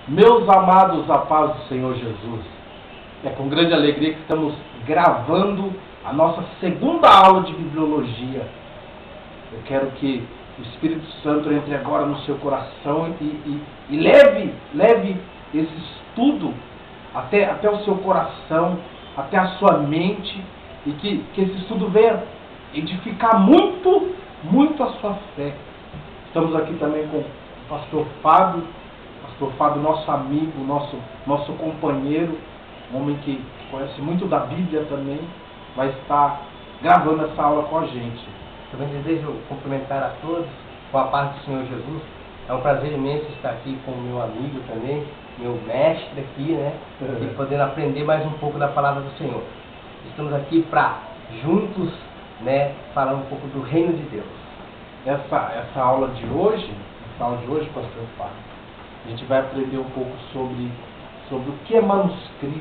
Meus amados, a paz do Senhor Jesus. É com grande alegria que estamos gravando a nossa segunda aula de bibliologia. Eu quero que o Espírito Santo entre agora no seu coração e leve esse estudo até o seu coração, até a sua mente, e que esse estudo venha edificar muito a sua fé. Estamos aqui também com o pastor Fábio, nosso amigo, nosso companheiro, um homem que conhece muito da Bíblia também, vai estar gravando essa aula com a gente. Também desejo cumprimentar a todos com a paz do Senhor Jesus. É um prazer imenso estar aqui com o meu amigo também, meu mestre aqui, né? E podendo aprender mais um pouco da palavra do Senhor. Estamos aqui para juntos, né, falar um pouco do reino de Deus. Essa aula de hoje, pastor Fábio, a gente vai aprender um pouco sobre o que é manuscrito,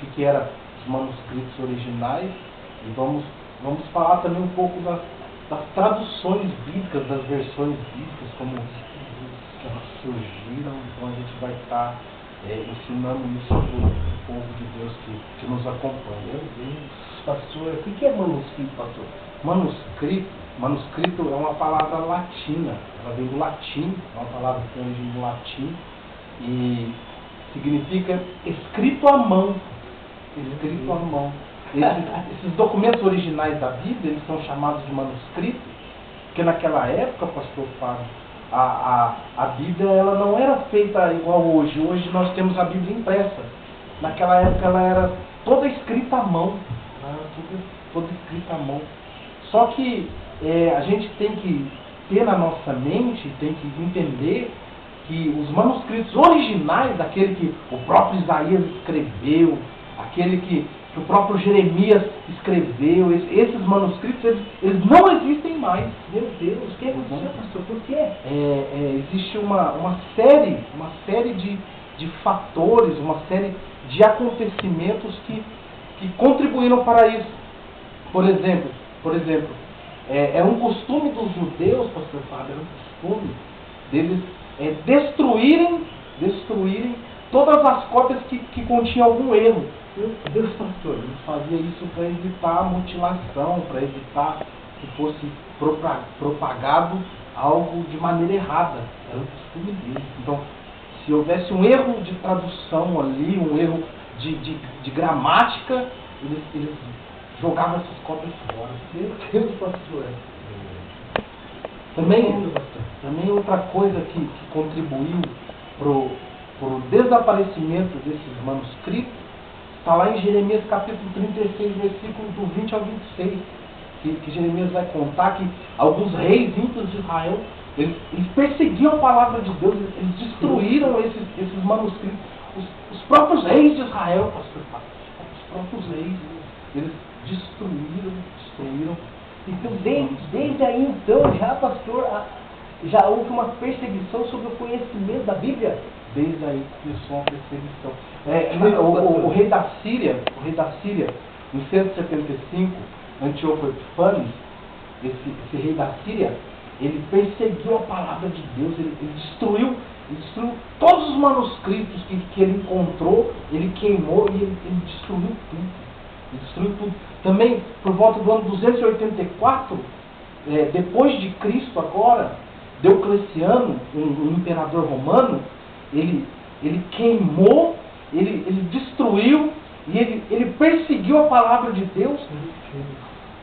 o que eram os manuscritos originais, e vamos falar também um pouco das traduções bíblicas, das versões bíblicas, como elas surgiram. Então a gente vai estar ensinando isso para o povo de Deus que nos acompanha. Meu Deus, pastor, o que é manuscrito, pastor? Manuscrito é uma palavra latina, ela vem do latim, é uma palavra que tem origem do latim e significa escrito à mão. Escrito à mão. Esses documentos originais da Bíblia, eles são chamados de manuscritos, porque naquela época, pastor Fábio, a Bíblia ela não era feita igual hoje. Hoje nós temos a Bíblia impressa. Naquela época ela era toda escrita à mão. Toda escrita à mão. Só que a gente tem que ter na nossa mente, tem que entender que os manuscritos originais, aquele que o próprio Isaías escreveu, aquele que o próprio Jeremias escreveu, esses manuscritos, eles não existem mais. Meu Deus, o que aconteceu, pastor? Por quê? Existe uma série de fatores, uma série de acontecimentos que contribuíram para isso. Por exemplo, é um costume dos judeus, pastor Fábio, era um costume deles destruírem todas as cópias que continham algum erro. Meu Deus, pastor, eles faziam isso para evitar a mutilação, para evitar que fosse propagado algo de maneira errada. Era o costume deles. Então, se houvesse um erro de tradução ali, um erro de gramática, eles jogavam essas cópias fora. Meu Deus, pastor. Também outra coisa que contribuiu para o desaparecimento desses manuscritos está lá em Jeremias capítulo 36, versículo do 20 ao 26, que Jeremias vai contar que alguns reis ímpios de Israel, eles perseguiam a palavra de Deus, eles destruíram esses manuscritos. Os próprios reis de Israel, pastor, os próprios reis, eles destruíram. Então, desde aí, então, já, pastor, já houve uma perseguição sobre o conhecimento da Bíblia? Desde aí começou uma perseguição. O rei da Síria, em 175, Antíoco Epífanes, esse rei da Síria, ele perseguiu a palavra de Deus, ele destruiu todos os manuscritos que ele encontrou, ele queimou e ele destruiu tudo. Também, por volta do ano 284, depois de Cristo agora, Diocleciano, um imperador romano, ele queimou, ele destruiu e ele perseguiu a palavra de Deus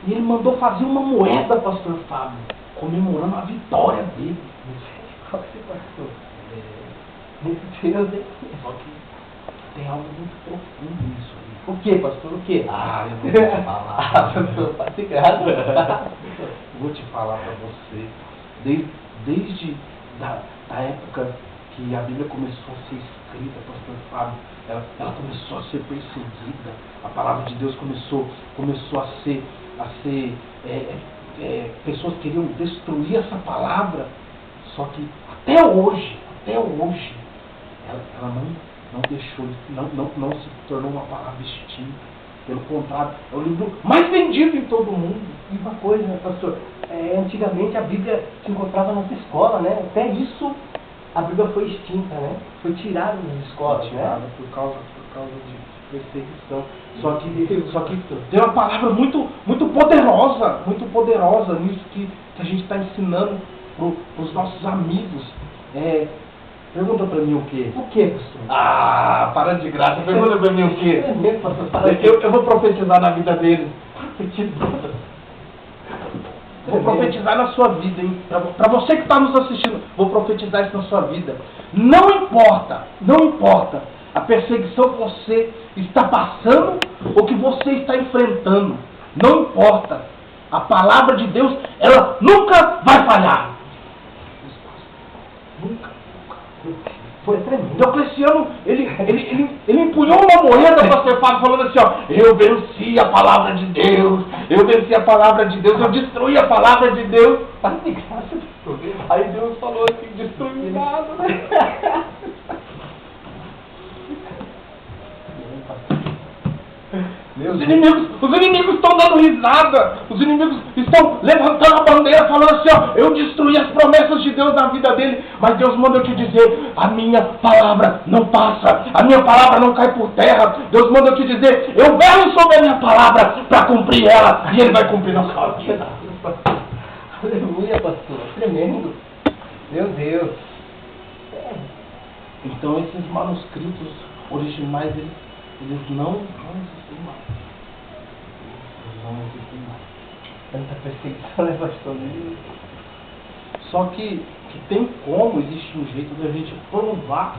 e ele mandou fazer uma moeda, pastor Fábio, comemorando a vitória dele. Qual que você, pastor? Meu Deus, hein? Só que tem algo muito profundo nisso aí. O que, pastor? O que? Eu não vou te falar. Pastor, pode ser grato. Vou te falar para você. Desde da época que a Bíblia começou a ser escrita, pastor Fábio, ela começou a ser perseguida. A palavra de Deus começou a ser pessoas queriam destruir essa palavra. Só que até hoje, ela não deixou, não se tornou uma palavra extinta. Pelo contrário, é o livro mais vendido em todo o mundo. E uma coisa, pastor, antigamente a Bíblia se encontrava nas escolas, né? Até isso a Bíblia foi extinta, né? Foi tirada das escolas, tirada né? por causa de perseguição. Só que tem uma palavra muito poderosa nisso que a gente está ensinando para os nossos amigos. Pergunta para mim o quê? O que, pastor? Ah, para de graça. Pergunta para mim o quê? É mesmo, pastor? Fala aí. Eu vou profetizar na vida deles. Vou profetizar na sua vida, hein? Para você que está nos assistindo, vou profetizar isso na sua vida. Não importa a perseguição que você está passando ou que você está enfrentando. Não importa. A palavra de Deus, ela nunca vai falhar. Nunca. Foi tremendo. Diocleciano, ele empunhou uma moeda para ser Fábio, falando assim, ó, eu venci a palavra de Deus, eu destruí a palavra de Deus. Aí Deus falou assim, destruiu nada, né? Os inimigos estão dando risada, os inimigos estão levantando a bandeira, falando assim, ó, eu destruí as promessas de Deus na vida dele, mas Deus manda eu te dizer, a minha palavra não passa, a minha palavra não cai por terra. Deus manda eu te dizer, eu velo sobre a minha palavra para cumprir ela, e ele vai cumprir na sua vida. Aleluia, pastor, tremendo. Meu Deus. Então esses manuscritos originais, eles não existem mais. Não existem mais. Tanta perseguição, né, pastor? Só que tem como, existe um jeito da gente provar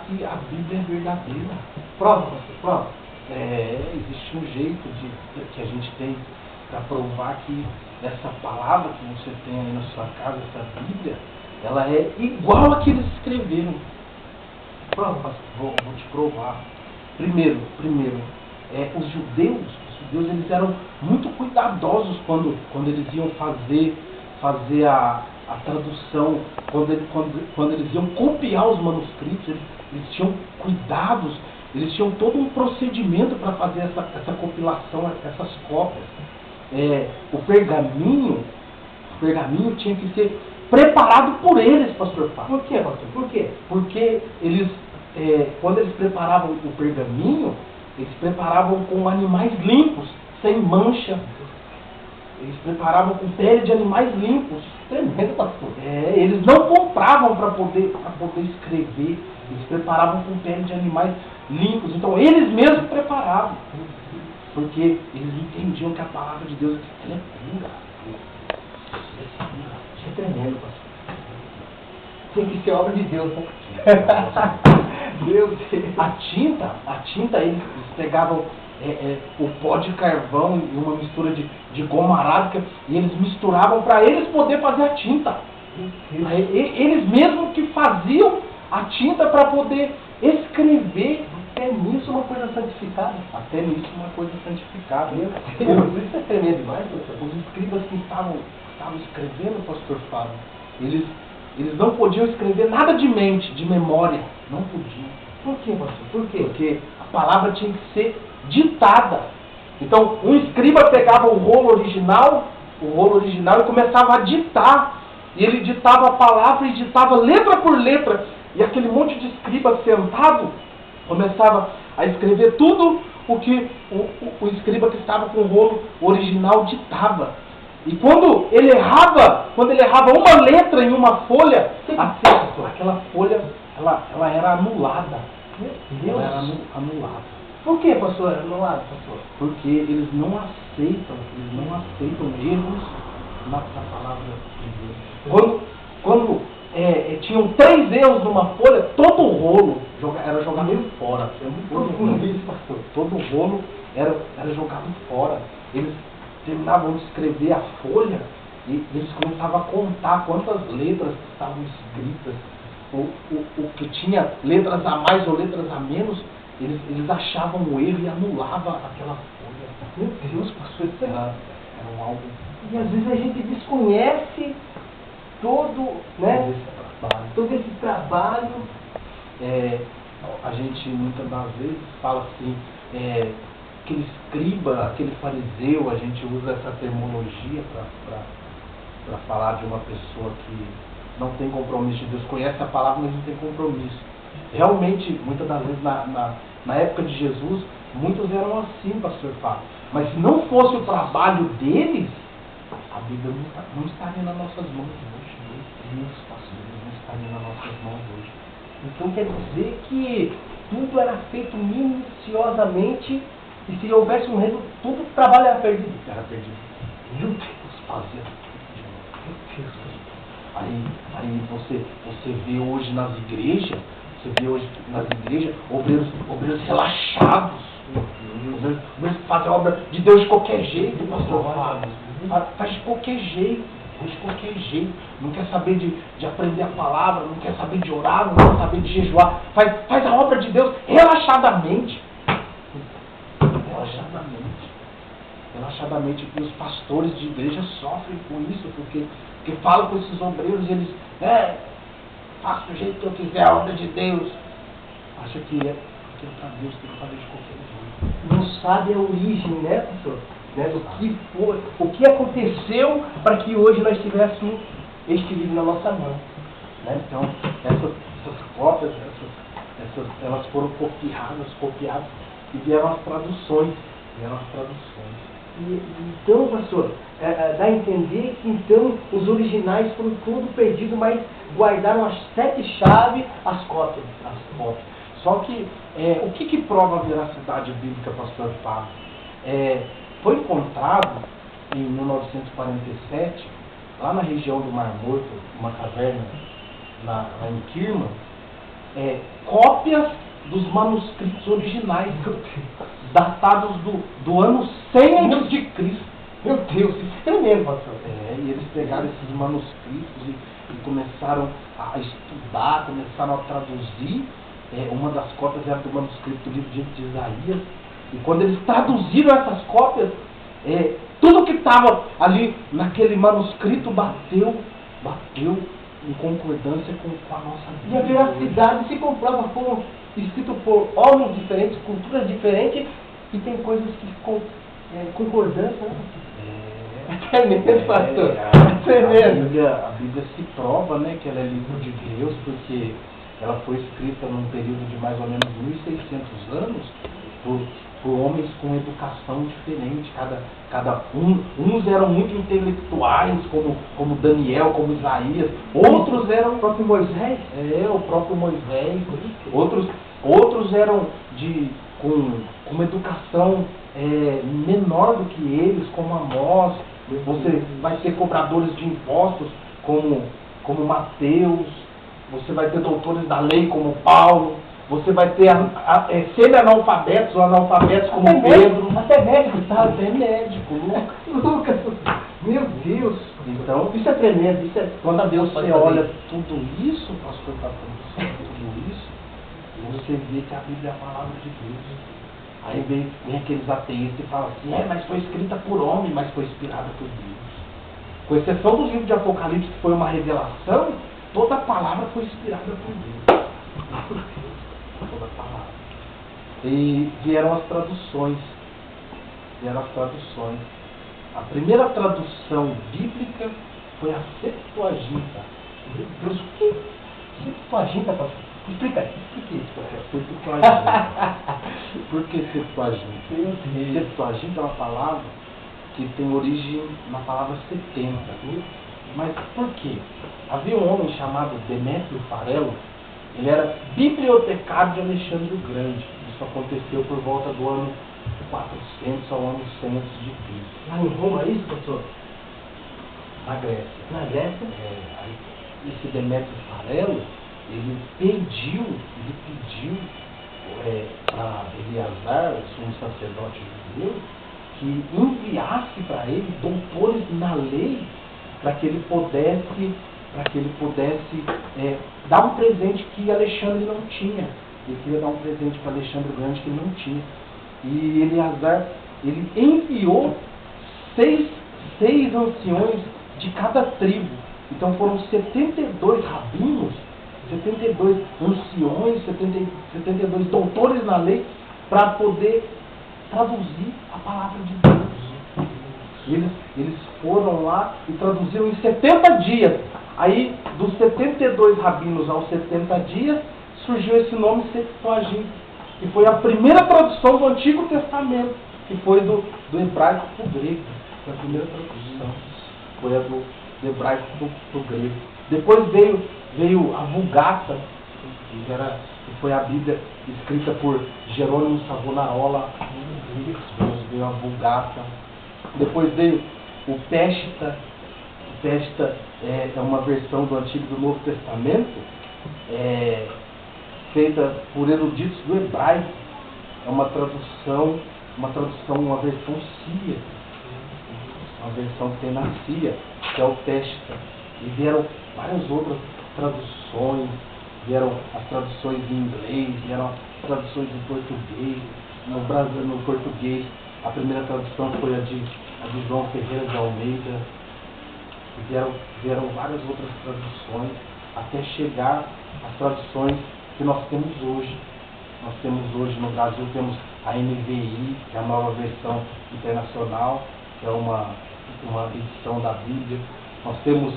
que a Bíblia é verdadeira. Prova, pastor, prova. Existe um jeito que a gente tem para provar que essa palavra que você tem aí na sua casa, essa Bíblia, ela é igual a que eles escreveram. Prova, pastor. Vou te provar. Primeiro, os judeus eles eram muito cuidadosos quando eles iam fazer a tradução, quando eles iam copiar os manuscritos, eles tinham cuidados, eles tinham todo um procedimento para fazer essa compilação, essas cópias. O pergaminho tinha que ser preparado por eles, pastor Fábio. Por quê, pastor? Por quê? Porque eles, quando eles preparavam o pergaminho, eles preparavam com animais limpos, sem mancha. Eles preparavam com pele de animais limpos. Tremendo, pastor. Eles não compravam para poder escrever. Eles preparavam com pele de animais limpos. Então eles mesmos preparavam. Porque eles entendiam que a palavra de Deus ela é pura. Isso é tremendo, pastor. Tem que ser obra de Deus, né? Meu Deus. A tinta eles pegavam o pó de carvão e uma mistura de goma arábica e eles misturavam para eles poderem fazer a tinta. Eles mesmos que faziam a tinta para poder escrever. Até nisso uma coisa santificada. Até nisso uma coisa santificada. Meu Deus, isso é tremendo demais, pastor. Os escribas que estavam escrevendo, pastor Fábio, eles não podiam escrever nada de mente, de memória. Não podiam. Por quê, pastor? Por quê? Porque a palavra tinha que ser ditada. Então, um escriba pegava o rolo original e começava a ditar. E ele ditava a palavra e ditava letra por letra. E aquele monte de escriba sentado começava a escrever tudo o que o escriba que estava com o rolo original ditava. E quando ele errava uma letra em uma folha, aquela folha ela era anulada. Meu Deus. Ela era anulada. Por que, pastor? Anulado, pastor? Porque eles não aceitam erros na palavra de Deus. Quando tinham 3 erros numa folha, todo o rolo era jogado fora. É muito profundo isso, pastor. Todo o rolo era jogado fora. Eles terminavam de escrever a folha e eles começavam a contar quantas letras estavam escritas. O que tinha letras a mais ou letras a menos, eles achavam o erro e anulavam aquela folha. Meu Deus, pastor, isso Era algo. E às vezes a gente desconhece todo esse trabalho. A gente muitas das vezes fala assim, aquele escriba, aquele fariseu, a gente usa essa terminologia para falar de uma pessoa não tem compromisso de Deus, conhece a palavra, mas não tem compromisso. Realmente, muitas das vezes, na época de Jesus, muitos eram assim, pastor Fábio. Mas se não fosse o trabalho deles, a Bíblia não estaria nas nossas mãos hoje. Meu Deus, pastor, não estaria nas nossas mãos hoje. Então quer dizer que tudo era feito minuciosamente e se houvesse um reino, tudo o trabalho era perdido. Era perdido. Meu Deus, fazia tudo. Meu Deus. Aí você vê hoje nas igrejas, obreiros relaxados. Obreiros que fazem a obra de Deus de qualquer jeito, pastor Fábio. Faz de qualquer jeito. Não quer saber de aprender a palavra, não quer saber de orar, não quer saber de jejuar. Faz a obra de Deus relaxadamente. Relaxadamente. E os pastores de igreja sofrem com isso, porque falam com esses obreiros e eles, faço do jeito que eu quiser a obra de Deus. Acha que é porque para Deus tem que fazer de qualquer jeito. Não sabe a origem, né, pastor? Do que foi, o que aconteceu para que hoje nós tivéssemos este livro na nossa mão. Né? Então, essas cópias, elas foram copiadas e vieram as traduções. Então, pastor, dá a entender que então os originais foram todos perdidos, mas guardaram as 7 chaves, as cópias. Só que, o que prova a veracidade bíblica, pastor Fábio? Foi encontrado em 1947, lá na região do Mar Morto, uma caverna lá em Quirma, cópias dos manuscritos originais, datados do ano 100 a.C. Meu Deus, isso é tremendo, pastor. E eles pegaram esses manuscritos e começaram a estudar, começaram a traduzir. Uma das cópias era do manuscrito do livro de Isaías. E quando eles traduziram essas cópias, tudo que estava ali naquele manuscrito bateu em concordância com a nossa vida. E a veracidade se comprova como escrito por homens diferentes, culturas diferentes, e tem coisas que ficam concordância, né? É mesmo, pastor. A Bíblia se prova, né, que ela é livro de Deus, porque ela foi escrita num período de mais ou menos 1.600 anos por homens com educação diferente. Uns eram muito intelectuais, como Daniel, como Isaías. Outros eram o próprio Moisés. O próprio Moisés. Outros eram com uma educação menor do que eles, como Amós. Você vai ter cobradores de impostos, como Mateus. Você vai ter doutores da lei, como Paulo. Você vai ter semi-analfabetos ou analfabetos, como Pedro. Até médico, tá? Até médico, Lucas. Meu Deus. Então, isso é tremendo. Quando Deus você olha tudo isso, pastor, tudo isso, você vê que a Bíblia é a palavra de Deus. Aí vem aqueles ateístas e falam assim, mas foi escrita por homem, mas foi inspirada por Deus. Com exceção do livro de Apocalipse, que foi uma revelação, toda a palavra foi inspirada por Deus. Toda a palavra. E vieram as traduções. A primeira tradução bíblica foi a Septuaginta. Meu Deus, o que? Septuaginta, pastor? Explica isso. Septuaginta. Por que Septuaginta? Septuaginta é uma palavra que tem origem na palavra 70. Mas por quê? Havia um homem chamado Demétrio Farelo. Ele era bibliotecário de Alexandre o Grande. Isso aconteceu por volta do ano 400 ao ano 100 a.C. Lá em Roma, é isso, pastor? Na Grécia. Na Grécia? Esse Demétrio Farelo, ele pediu para Eleazar, o sumo sacerdote judeu, que enviasse para ele doutores na lei, para que ele pudesse dar um presente que Alexandre não tinha. Ele queria dar um presente para Alexandre o Grande que ele não tinha. E Eleazar, ele enviou seis anciões de cada tribo. Então foram 72 rabinos, 72 anciões, 72 doutores na lei, para poder traduzir a palavra de Deus. Eles foram lá e traduziram em 70 dias Aí, dos 72 rabinos aos 70 dias, surgiu esse nome Septuaginta, que foi a primeira tradução do Antigo Testamento, que foi do hebraico para o grego. Foi a primeira tradução, foi a do hebraico para o grego. Depois veio a Vulgata, que foi a Bíblia escrita por Jerônimo Savonarola. Depois veio a Vulgata. Depois veio o Peshitta. O Peshitta é uma versão do Antigo e do Novo Testamento, feita por eruditos do hebraico. É uma tradução, uma versão síria, uma versão que tem na Síria, que é o Peshitta. E vieram várias outras traduções, vieram as traduções em inglês, vieram as traduções em português. No Brasil, no português, a primeira tradução foi a de João Ferreira de Almeida. E vieram várias outras traduções, até chegar às traduções que nós temos hoje. Nós temos hoje no Brasil, temos a NVI, que é a nova versão internacional, que é uma edição da Bíblia. Nós temos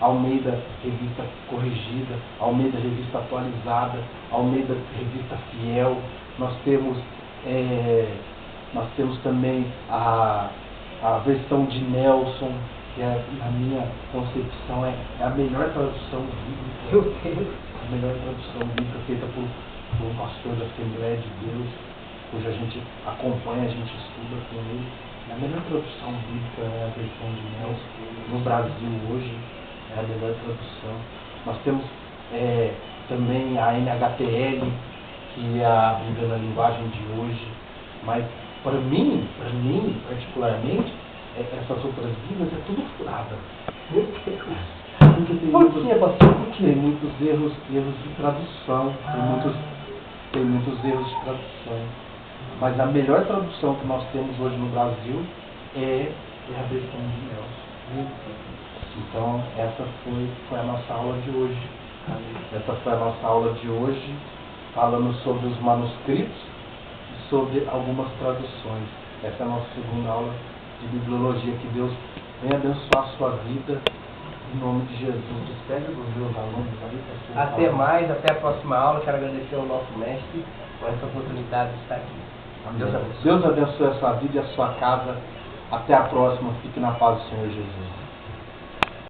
Almeida Revista Corrigida, Almeida Revista Atualizada, Almeida Revista Fiel. Nós temos também a versão de Nelson, que na minha concepção é a melhor tradução bíblica. Meu Deus! A melhor tradução bíblica feita por um pastor da Assembleia de Deus, cuja a gente acompanha, a gente estuda com ele. A melhor tradução bíblica é a versão de Nelson. No Brasil hoje é a melhor tradução. Nós temos também a NHTL, que é a Bíblia na linguagem de hoje. Mas para mim particularmente, essas outras Bíblias é tudo furada. Meu Deus! Porque tem muitos erros de tradução, tem muitos erros de tradução. Mas a melhor tradução que nós temos hoje no Brasil é a versão de Nelson. Então, essa foi a nossa aula de hoje. Essa foi a nossa aula de hoje, falando sobre os manuscritos e sobre algumas traduções. Essa é a nossa segunda aula de bibliologia. Que Deus venha abençoar a sua vida, em nome de Jesus. Despede dos meus alunos aí. Até mais, até a próxima aula. Quero agradecer ao nosso mestre por essa oportunidade de estar aqui. Deus abençoe a sua vida e a sua casa. Até a próxima. Fique na paz do Senhor Jesus.